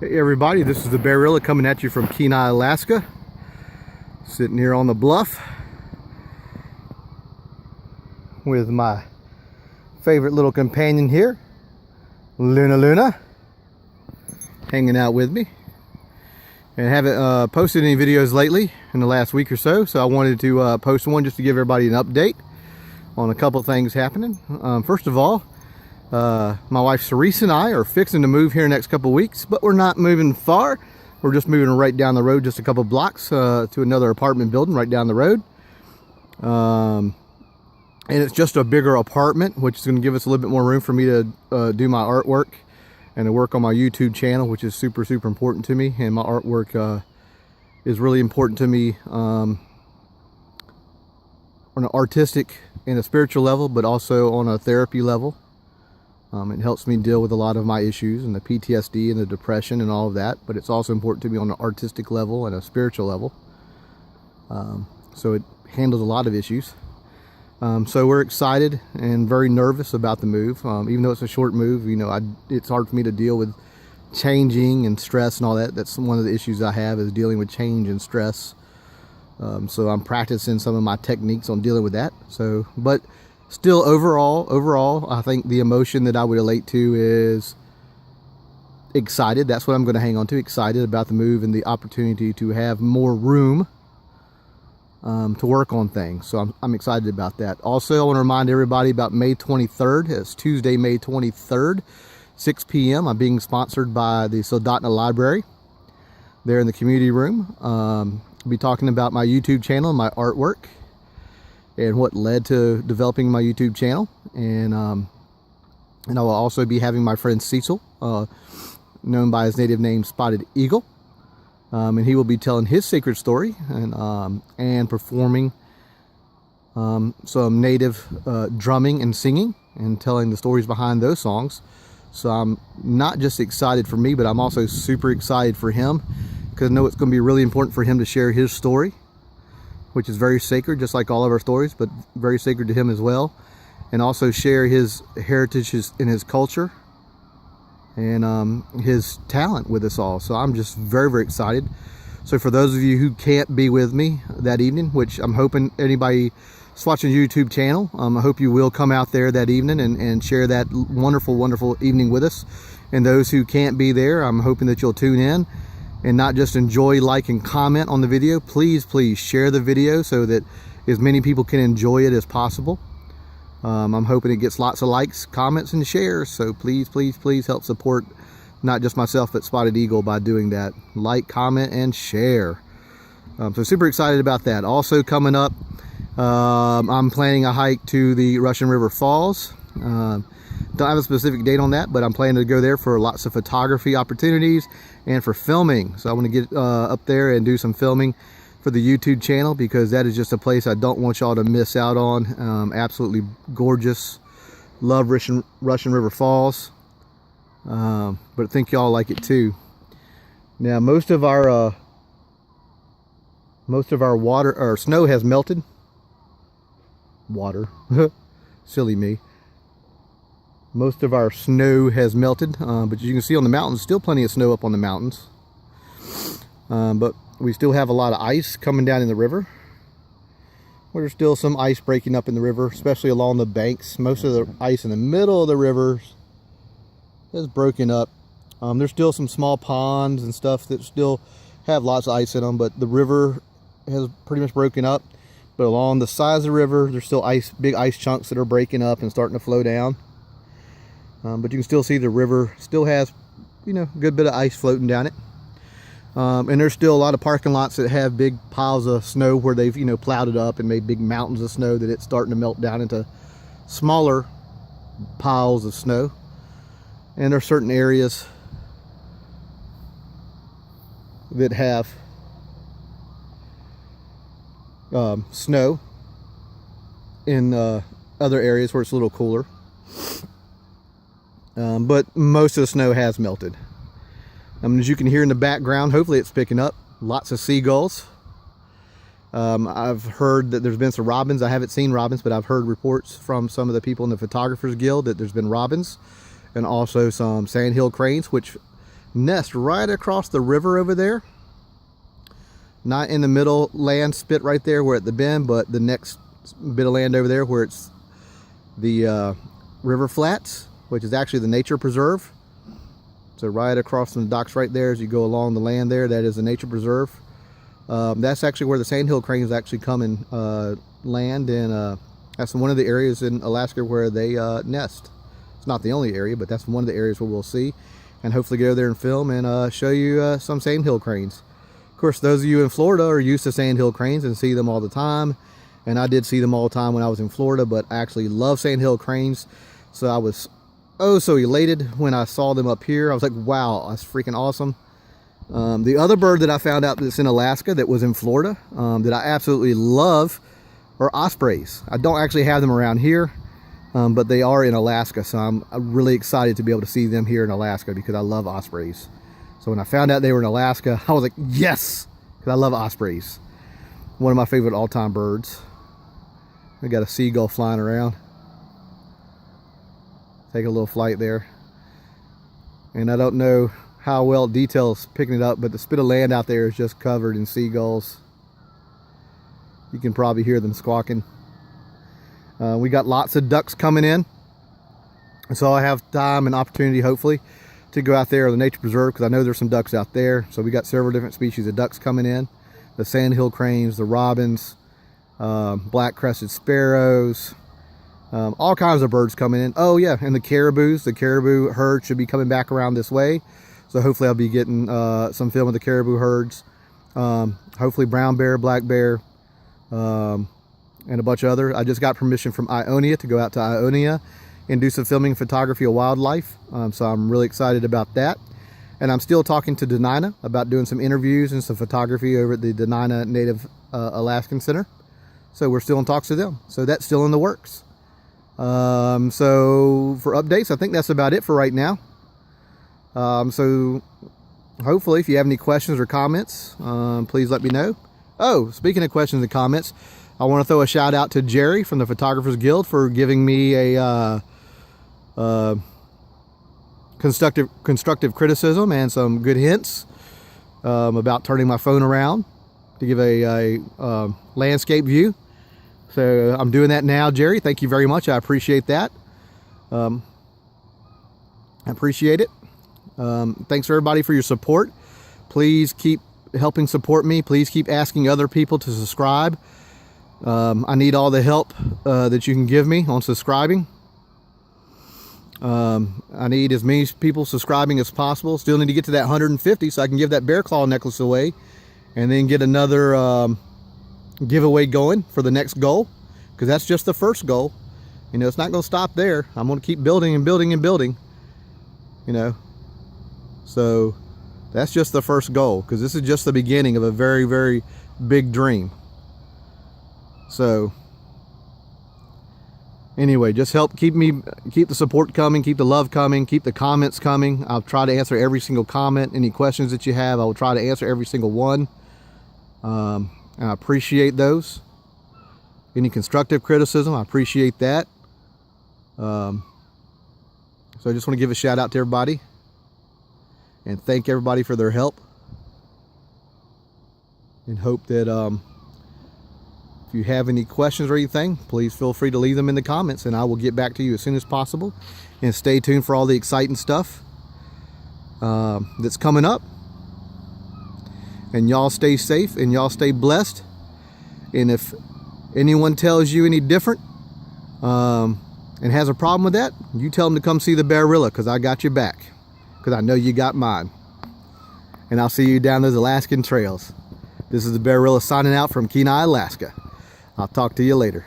Hey everybody, this is the Bearilla coming at you from Kenai, Alaska. Sitting here on the bluff with my favorite little companion here, Luna, hanging out with me. And haven't posted any videos lately in the last week or so, so I wanted to post one just to give everybody an update on a couple things happening. First of all, my wife Cerise and I are fixing to move here next couple weeks, but we're not moving far. We're just moving right down the road, just a couple blocks to another apartment building right down the road. And it's just a bigger apartment, which is going to give us a little bit more room for me to do my artwork and to work on my YouTube channel, which is super important to me. And my artwork is really important to me on an artistic and a spiritual level, but also on a therapy level. It helps me deal with a lot of my issues and the PTSD and the depression and all of that, but it's also important to me on an artistic level and a spiritual level. So it handles a lot of issues. So we're excited and very nervous about the move. Even though it's a short move, you know, it's hard for me to deal with changing and stress and all that. That's one of the issues I have, is dealing with change and stress. So I'm practicing some of my techniques on dealing with that. But still, overall, I think the emotion that I would relate to is excited. That's what I'm going to hang on to. Excited about the move and the opportunity to have more room to work on things. So I'm excited about that. Also, I want to remind everybody about May 23rd. It's Tuesday, May 23rd, 6 p.m. I'm being sponsored by the Soldotna Library there in the community room. I'll be talking about my YouTube channel and my artwork and what led to developing my YouTube channel. And I will also be having my friend Cecil, known by his native name Spotted Eagle. And he will be telling his sacred story and performing some native drumming and singing and telling the stories behind those songs. So I'm not just excited for me, but I'm also super excited for him, because I know it's going to be really important for him to share his story, which is very sacred, just like all of our stories, but very sacred to him as well. And also share his heritage and his culture and his talent with us all. So I'm just very excited. So for those of you who can't be with me that evening, which I'm hoping anybody that's watching the YouTube channel, I hope you will come out there that evening and share that wonderful evening with us. And those who can't be there, I'm hoping that you'll tune in and not just enjoy, like, and comment on the video. Please share the video so that as many people can enjoy it as possible. I'm hoping it gets lots of likes, comments, and shares. So please help support not just myself, but Spotted Eagle by doing that. Like, comment, and share. So super excited about that. Also coming up, I'm planning a hike to the Russian River Falls. Don't have a specific date on that, but I'm planning to go there for lots of photography opportunities and for filming. So I want to get up there and do some filming for the YouTube channel, because that is just a place I don't want y'all to miss out on. Absolutely gorgeous. Love Russian River Falls. But I think y'all like it too. Now most of our water or snow has melted. Water. Silly me. Most of our snow has melted, but you can see on the mountains, still plenty of snow up on the mountains. But we still have a lot of ice coming down in the river. There's still some ice breaking up in the river, especially along the banks. Most of the ice in the middle of the river is broken up. There's still some small ponds and stuff that still have lots of ice in them, but the river has pretty much broken up. But along the sides of the river, there's still big ice chunks that are breaking up and starting to flow down. But you can still see the river still has, you know, a good bit of ice floating down it. And there's still a lot of parking lots that have big piles of snow where they've, you know, plowed it up and made big mountains of snow that it's starting to melt down into smaller piles of snow. And there are certain areas that have snow in other areas where it's a little cooler. But most of the snow has melted. As you can hear in the background, hopefully it's picking up, lots of seagulls. I've heard that there's been some robins. I haven't seen robins, but I've heard reports from some of the people in the Photographers Guild that there's been robins, and also some sandhill cranes, which nest right across the river over there. Not in the middle land spit right there where at the bend, but the next bit of land over there where it's the river flats, which is actually the nature preserve. So right across from the docks right there as you go along the land there, that is the nature preserve. That's actually where the sandhill cranes actually come and land, and that's one of the areas in Alaska where they nest. It's not the only area, but that's one of the areas where we'll see, and hopefully go there and film and show you some sandhill cranes. Of course, those of you in Florida are used to sandhill cranes and see them all the time, and I did see them all the time when I was in Florida, but I actually love sandhill cranes, so I was so elated when I saw them up here. I was like, wow, that's freaking awesome. The other bird that I found out that's in Alaska that was in Florida that I absolutely love are ospreys. I don't actually have them around here, but they are in Alaska, so I'm really excited to be able to see them here in Alaska because I love ospreys. So when I found out they were in Alaska, I was like, yes, because I love ospreys. One of my favorite all-time birds. We got a seagull flying around. Take a little flight there. And I don't know how well details picking it up, but the spit of land out there is just covered in seagulls. You can probably hear them squawking. We got lots of ducks coming in, so I have time and opportunity hopefully to go out there to the nature preserve, because I know there's some ducks out there. So we got several different species of ducks coming in, the sandhill cranes, the robins, black crested sparrows, all kinds of birds coming in. Oh yeah, and the caribou herd should be coming back around this way, so hopefully I'll be getting some film of the caribou herds. Hopefully brown bear, black bear, and a bunch of other. I just got permission from Ionia to go out to Ionia and do some filming photography of wildlife, so I'm really excited about that. And I'm still talking to Denina about doing some interviews and some photography over at the Denina Native Alaskan Center, so we're still in talks with them, so that's still in the works. So for updates, I think that's about it for right now. So hopefully if you have any questions or comments, please let me know. Oh, speaking of questions and comments, I want to throw a shout out to Jerry from the Photographers Guild for giving me a constructive criticism and some good hints about turning my phone around to give a landscape view. So I'm doing that now, Jerry. Thank you very much. I appreciate that. I appreciate it. Thanks everybody for your support. Please keep helping support me. Please keep asking other people to subscribe. I need all the help that you can give me on subscribing. I need as many people subscribing as possible. Still need to get to that 150 so I can give that bear claw necklace away, and then get another giveaway going for the next goal, because that's just the first goal. You know, it's not going to stop there. I'm going to keep building and building and building, you know. So that's just the first goal, because this is just the beginning of a very, very big dream. So anyway, just help keep the support coming, keep the love coming, keep the comments coming. I'll try to answer every single comment. Any questions that you have, I will try to answer every single one. And I appreciate those. Any constructive criticism, I appreciate that. So I just want to give a shout out to everybody and thank everybody for their help, and hope that if you have any questions or anything, please feel free to leave them in the comments, and I will get back to you as soon as possible. And stay tuned for all the exciting stuff that's coming up. And y'all stay safe and y'all stay blessed. And if anyone tells you any different and has a problem with that, you tell them to come see the Bearilla, because I got your back, because I know you got mine. And I'll see you down those Alaskan trails. This is the Bearilla signing out from Kenai, Alaska. I'll talk to you later.